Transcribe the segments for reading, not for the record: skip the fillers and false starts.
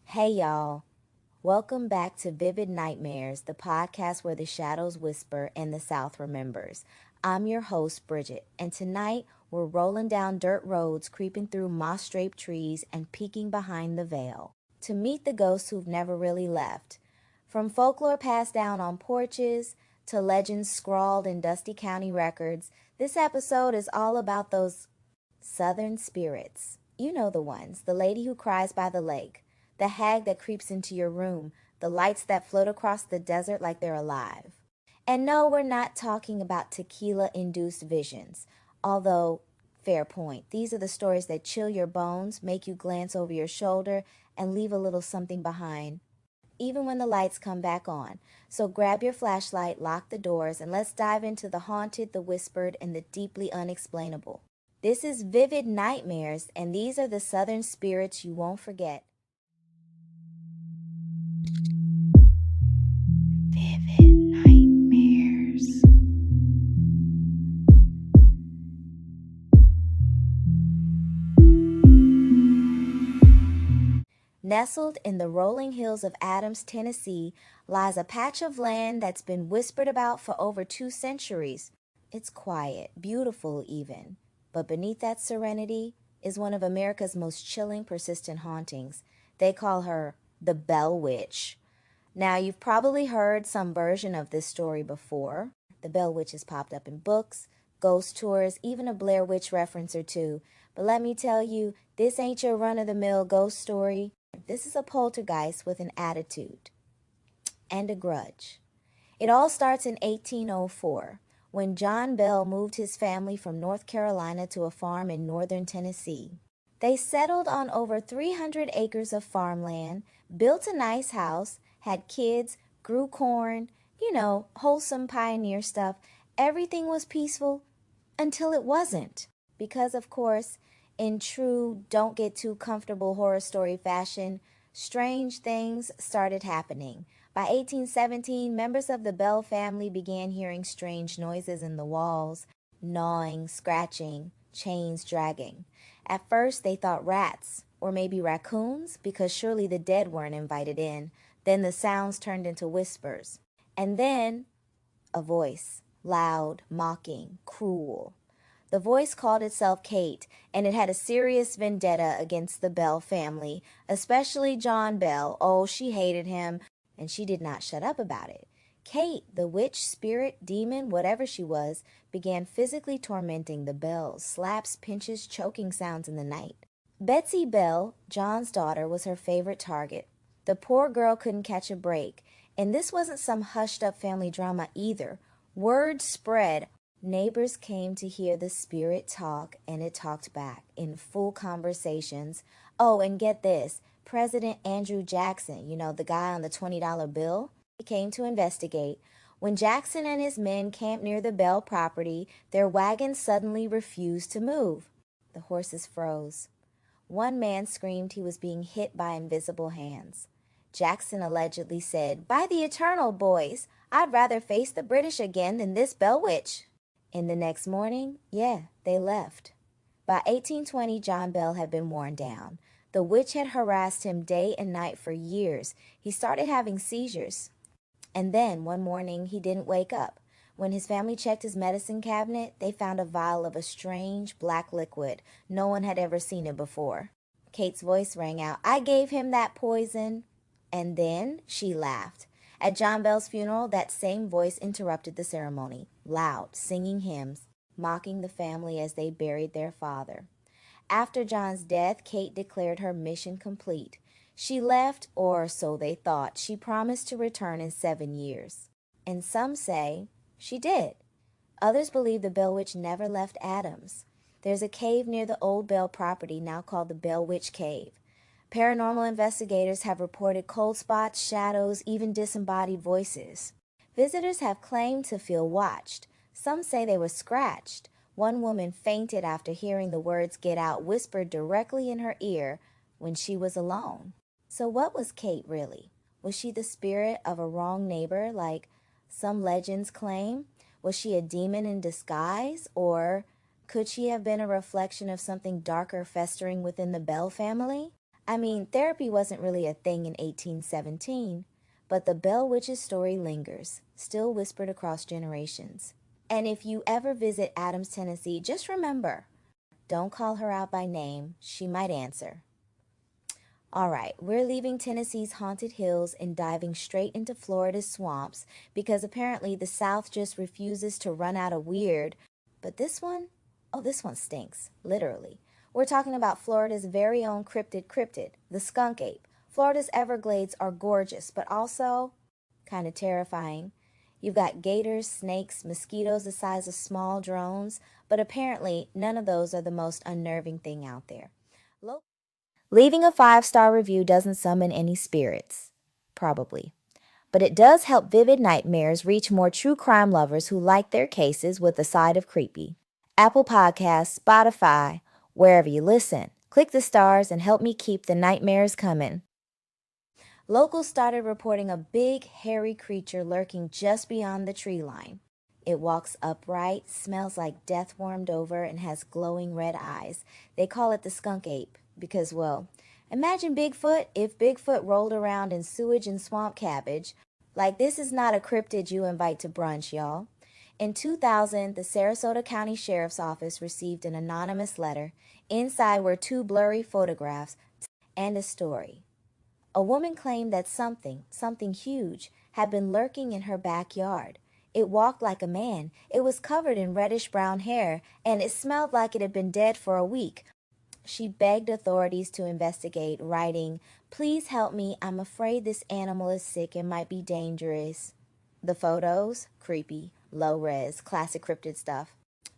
Hey y'all, welcome back to Vivid Nightmares, the podcast where the shadows whisper and the South remembers. I'm your host, Bridget, and tonight we're rolling down dirt roads, creeping through moss draped trees, and peeking behind the veil to meet the ghosts who've never really left. From folklore passed down on porches to legends scrawled in dusty county records, this episode is all about those Southern spirits. You know the ones. The lady who cries by the lake, the hag that creeps into your room, the lights that float across the desert like they're alive. And no, we're not talking about tequila-induced visions. Although, fair point, these are the stories that chill your bones, make you glance over your shoulder, and leave a little something behind, even when the lights come back on. So grab your flashlight, lock the doors, and let's dive into the haunted, the whispered, and the deeply unexplainable. This is Vivid Nightmares, and these are the Southern spirits you won't forget. Vivid Nightmares. Nestled in the rolling hills of Adams, Tennessee, lies a patch of land that's been whispered about for over 2 centuries. It's quiet, beautiful even. But beneath that serenity is one of America's most chilling, persistent hauntings. They call her the Bell Witch. Now, you've probably heard some version of this story before. The Bell Witch has popped up in books, ghost tours, even a Blair Witch reference or two. But let me tell you, this ain't your run-of-the-mill ghost story. This is a poltergeist with an attitude and a grudge. It all starts in 1804 when John Bell moved his family from North Carolina to a farm in northern Tennessee. They settled on over 300 acres of farmland, built a nice house, had kids, grew corn, wholesome pioneer stuff. Everything was peaceful until it wasn't. Because, of course, in true don't get too comfortable horror story fashion, strange things started happening. By 1817, members of the Bell family began hearing strange noises in the walls, gnawing, scratching, chains dragging. At first, they thought rats, or maybe raccoons, because surely the dead weren't invited in. Then the sounds turned into whispers. And then a voice, loud, mocking, cruel. The voice called itself Kate, and it had a serious vendetta against the Bell family, especially John Bell. Oh, she hated him, and she did not shut up about it. Kate, the witch, spirit, demon, whatever she was, began physically tormenting the Bells, slaps, pinches, choking sounds in the night. Betsy Bell, John's daughter, was her favorite target. The poor girl couldn't catch a break, and this wasn't some hushed-up family drama either. Word spread. Neighbors came to hear the spirit talk, and it talked back in full conversations. Oh, and get this, President Andrew Jackson, the guy on the $20 bill, he came to investigate. When Jackson and his men camped near the Bell property, their wagon suddenly refused to move. The horses froze. One man screamed he was being hit by invisible hands. Jackson allegedly said, "By the eternal, boys, I'd rather face the British again than this Bell Witch." And the next morning, they left. By 1820, John Bell had been worn down. The witch had harassed him day and night for years. He started having seizures. And then, one morning, he didn't wake up. When his family checked his medicine cabinet, they found a vial of a strange black liquid. No one had ever seen it before. Kate's voice rang out, "I gave him that poison." And then she laughed. At John Bell's funeral, that same voice interrupted the ceremony, loud, singing hymns, mocking the family as they buried their father. After John's death, Kate declared her mission complete. She left, or so they thought. She promised to return in 7 years. And some say she did. Others believe the Bell Witch never left Adams. There's a cave near the old Bell property now called the Bell Witch Cave. Paranormal investigators have reported cold spots, shadows, even disembodied voices. Visitors have claimed to feel watched. Some say they were scratched. One woman fainted after hearing the words "get out" whispered directly in her ear when she was alone. So what was Kate really? Was she the spirit of a wrong neighbor like some legends claim? Was she a demon in disguise? Or could she have been a reflection of something darker festering within the Bell family? I mean, therapy wasn't really a thing in 1817, but the Bell Witch's story lingers, still whispered across generations. And if you ever visit Adams, Tennessee, just remember, don't call her out by name. She might answer. All right, we're leaving Tennessee's haunted hills and diving straight into Florida's swamps because apparently the South just refuses to run out of weird. But this one, oh, this one stinks, literally. We're talking about Florida's very own cryptid, the skunk ape. Florida's Everglades are gorgeous, but also kind of terrifying. You've got gators, snakes, mosquitoes the size of small drones, but apparently none of those are the most unnerving thing out there. Leaving a 5-star review doesn't summon any spirits. Probably. But it does help Vivid Nightmares reach more true crime lovers who like their cases with a side of creepy. Apple Podcasts, Spotify, wherever you listen. Click the stars and help me keep the nightmares coming. Locals started reporting a big, hairy creature lurking just beyond the tree line. It walks upright, smells like death warmed over, and has glowing red eyes. They call it the skunk ape because, well, imagine Bigfoot if Bigfoot rolled around in sewage and swamp cabbage. Like, this is not a cryptid you invite to brunch, y'all. In 2000, the Sarasota County Sheriff's Office received an anonymous letter. Inside were 2 blurry photographs and a story. A woman claimed that something huge, had been lurking in her backyard. It walked like a man. It was covered in reddish-brown hair, and it smelled like it had been dead for a week. She begged authorities to investigate, writing, "Please help me. I'm afraid this animal is sick and might be dangerous." The photos? Creepy, low-res, classic cryptid stuff.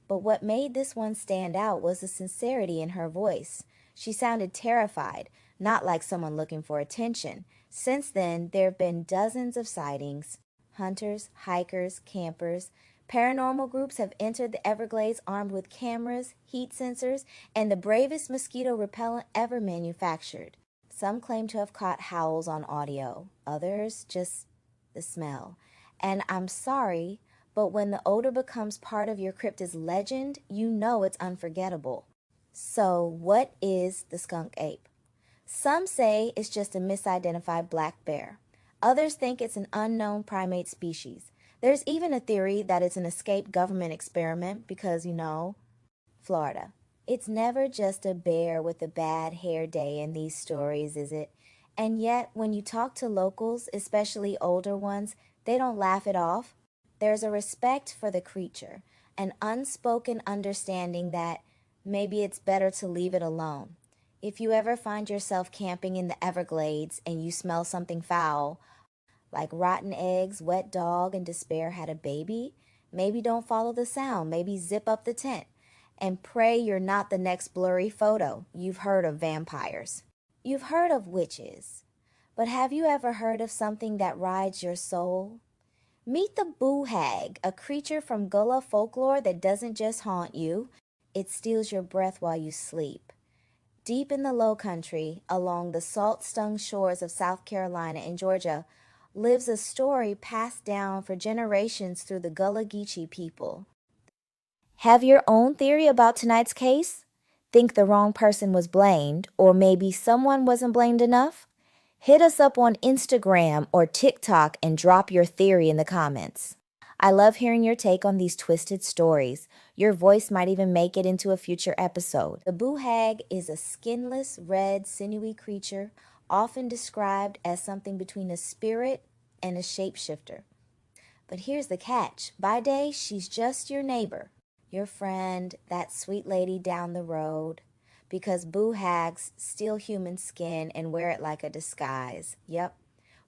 But what made this one stand out was the sincerity in her voice. She sounded terrified, not like someone looking for attention. Since then, there have been dozens of sightings. Hunters, hikers, campers. Paranormal groups have entered the Everglades armed with cameras, heat sensors, and the bravest mosquito repellent ever manufactured. Some claim to have caught howls on audio. Others, just the smell. And I'm sorry, but when the odor becomes part of your cryptid's legend, you know it's unforgettable. So, what is the skunk ape? Some say it's just a misidentified black bear. Others think it's an unknown primate species. There's even a theory that it's an escaped government experiment because, Florida. It's never just a bear with a bad hair day in these stories, is it? And yet, when you talk to locals, especially older ones, they don't laugh it off. There's a respect for the creature, an unspoken understanding that maybe it's better to leave it alone. If you ever find yourself camping in the Everglades and you smell something foul, like rotten eggs, wet dog, and despair had a baby, maybe don't follow the sound. Maybe zip up the tent and pray you're not the next blurry photo. You've heard of vampires. You've heard of witches. But have you ever heard of something that rides your soul? Meet the boohag, a creature from Gullah folklore that doesn't just haunt you, it steals your breath while you sleep. Deep in the low country, along the salt-stung shores of South Carolina and Georgia, lives a story passed down for generations through the Gullah Geechee people. Have your own theory about tonight's case? Think the wrong person was blamed, or maybe someone wasn't blamed enough? Hit us up on Instagram or TikTok and drop your theory in the comments. I love hearing your take on these twisted stories. Your voice might even make it into a future episode. The boohag is a skinless, red, sinewy creature, often described as something between a spirit and a shapeshifter. But here's the catch. By day, she's just your neighbor, your friend, that sweet lady down the road. Because boohags steal human skin and wear it like a disguise. Yep,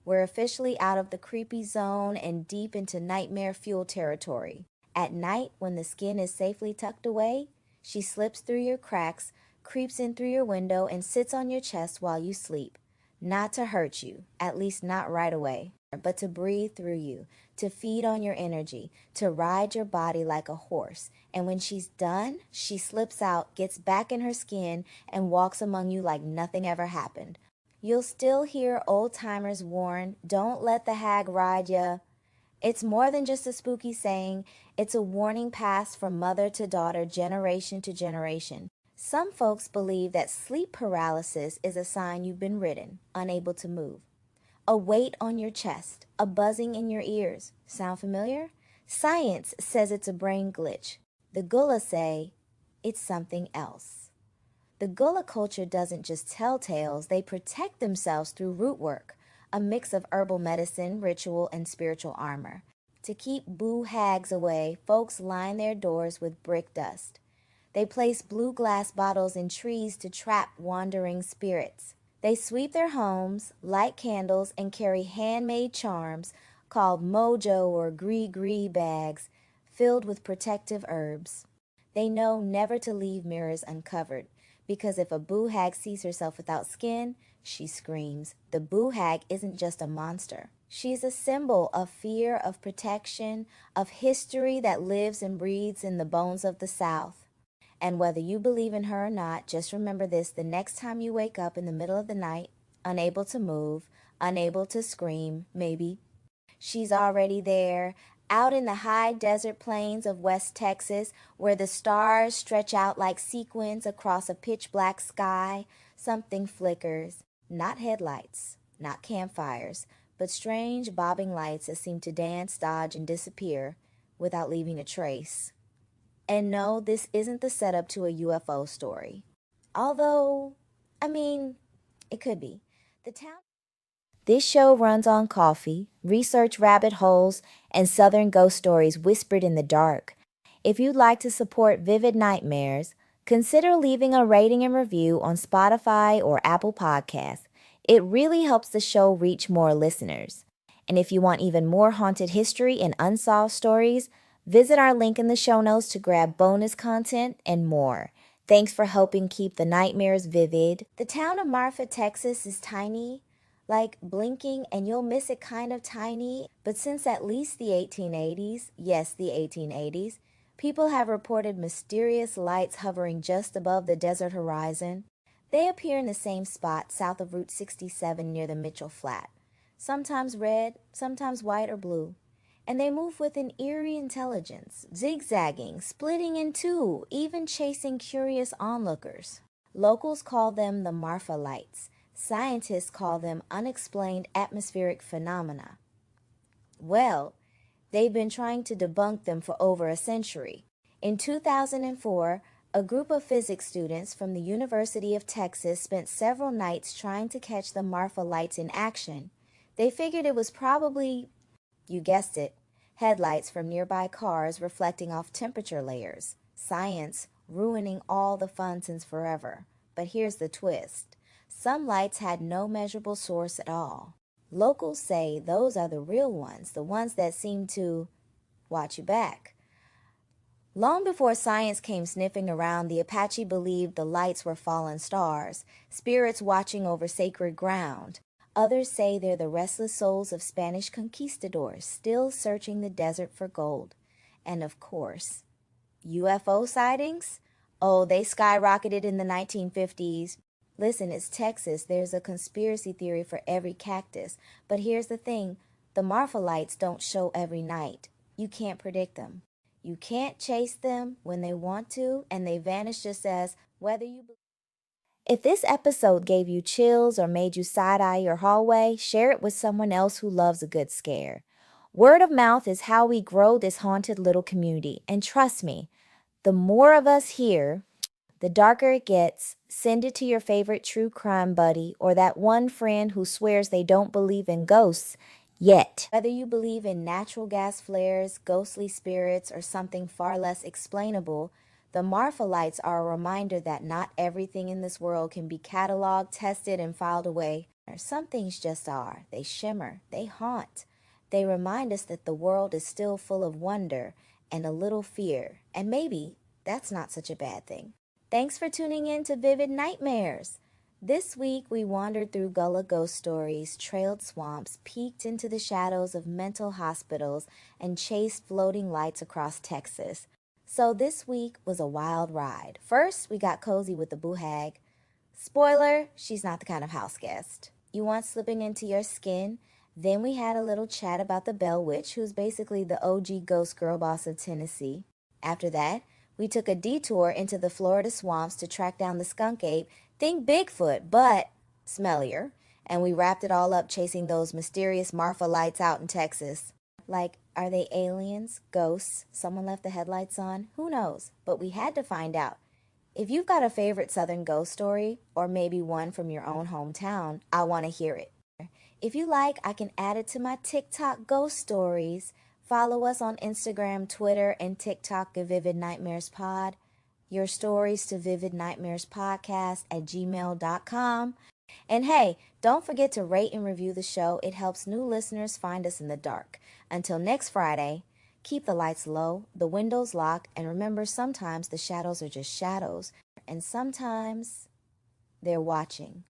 we're officially out of the creepy zone and deep into nightmare fuel territory. At night, when the skin is safely tucked away, she slips through your cracks, creeps in through your window, and sits on your chest while you sleep. Not to hurt you, at least not right away, but to breathe through you, to feed on your energy, to ride your body like a horse. And when she's done, she slips out, gets back in her skin, and walks among you like nothing ever happened. You'll still hear old-timers warn, don't let the hag ride ya. It's more than just a spooky saying. It's a warning passed from mother to daughter, generation to generation. Some folks believe that sleep paralysis is a sign you've been ridden, unable to move. A weight on your chest, a buzzing in your ears. Sound familiar? Science says it's a brain glitch. The Gullah say it's something else. The Gullah culture doesn't just tell tales, they protect themselves through root work, a mix of herbal medicine, ritual, and spiritual armor. To keep boohags away, folks line their doors with brick dust. They place blue glass bottles in trees to trap wandering spirits. They sweep their homes, light candles, and carry handmade charms called mojo or gree-gree bags filled with protective herbs. They know never to leave mirrors uncovered because if a boohag sees herself without skin, she screams. The boohag isn't just a monster. She's a symbol of fear, of protection, of history that lives and breathes in the bones of the South. And whether you believe in her or not, just remember this: the next time you wake up in the middle of the night, unable to move, unable to scream, maybe, she's already there, out in the high desert plains of West Texas, where the stars stretch out like sequins across a pitch black sky. Something flickers, not headlights, not campfires, but strange bobbing lights that seem to dance, dodge, and disappear without leaving a trace. And no, this isn't the setup to a UFO story. Although, it could be. This show runs on coffee, research rabbit holes, and southern ghost stories whispered in the dark. If you'd like to support Vivid Nightmares, consider leaving a rating and review on Spotify or Apple Podcasts. It really helps the show reach more listeners. And if you want even more haunted history and unsolved stories, visit our link in the show notes to grab bonus content and more. Thanks for helping keep the nightmares vivid. The town of Marfa, Texas is tiny, like blinking and you'll miss it kind of tiny. But since at least the 1880s, yes, the 1880s, people have reported mysterious lights hovering just above the desert horizon. They appear in the same spot south of Route 67 near the Mitchell Flat. Sometimes red, sometimes white or blue. And they move with an eerie intelligence, zigzagging, splitting in two, even chasing curious onlookers. Locals call them the Marfa lights. Scientists call them unexplained atmospheric phenomena. Well, they've been trying to debunk them for over a century. In 2004, a group of physics students from the University of Texas spent several nights trying to catch the Marfa lights in action. They figured it was probably, you guessed it, headlights from nearby cars reflecting off temperature layers. Science ruining all the fun since forever. But here's the twist. Some lights had no measurable source at all. Locals say those are the real ones, the ones that seem to watch you back. Long before science came sniffing around, the Apache believed the lights were fallen stars, spirits watching over sacred ground. Others say they're the restless souls of Spanish conquistadors still searching the desert for gold. And of course, UFO sightings? Oh, they skyrocketed in the 1950s. Listen, it's Texas. There's a conspiracy theory for every cactus. But here's the thing. The Marfa lights don't show every night. You can't predict them. You can't chase them when they want to, and they vanish just as whether you... If this episode gave you chills or made you side-eye your hallway, share it with someone else who loves a good scare. Word of mouth is how we grow this haunted little community. And trust me, the more of us here, the darker it gets. Send it to your favorite true crime buddy or that one friend who swears they don't believe in ghosts yet. Whether you believe in natural gas flares, ghostly spirits, or something far less explainable, the Marfa lights are a reminder that not everything in this world can be cataloged, tested, and filed away. Some things just are. They shimmer. They haunt. They remind us that the world is still full of wonder and a little fear. And maybe that's not such a bad thing. Thanks for tuning in to Vivid Nightmares. This week we wandered through Gullah ghost stories, trailed swamps, peeked into the shadows of mental hospitals, and chased floating lights across Texas. So this week was a wild ride. First, we got cozy with the boohag. Spoiler, she's not the kind of house guest you want slipping into your skin. Then we had a little chat about the Bell Witch, who's basically the OG ghost girl boss of Tennessee. After that, We took a detour into the Florida swamps to track down the skunk ape, think Bigfoot, but smellier, and we wrapped it all up chasing those mysterious Marfa lights out in Texas. Like, are they aliens, ghosts, someone left the headlights on? Who knows? But we had to find out. If you've got a favorite Southern ghost story, or maybe one from your own hometown, I want to hear it. If you like, I can add it to my TikTok ghost stories. Follow us on Instagram, Twitter, and TikTok at Vivid Nightmares Pod. Your stories to vividnightmarespodcast@gmail.com. And hey, don't forget to rate and review the show. It helps new listeners find us in the dark. Until next Friday, keep the lights low, the windows locked, and remember sometimes the shadows are just shadows, and sometimes they're watching.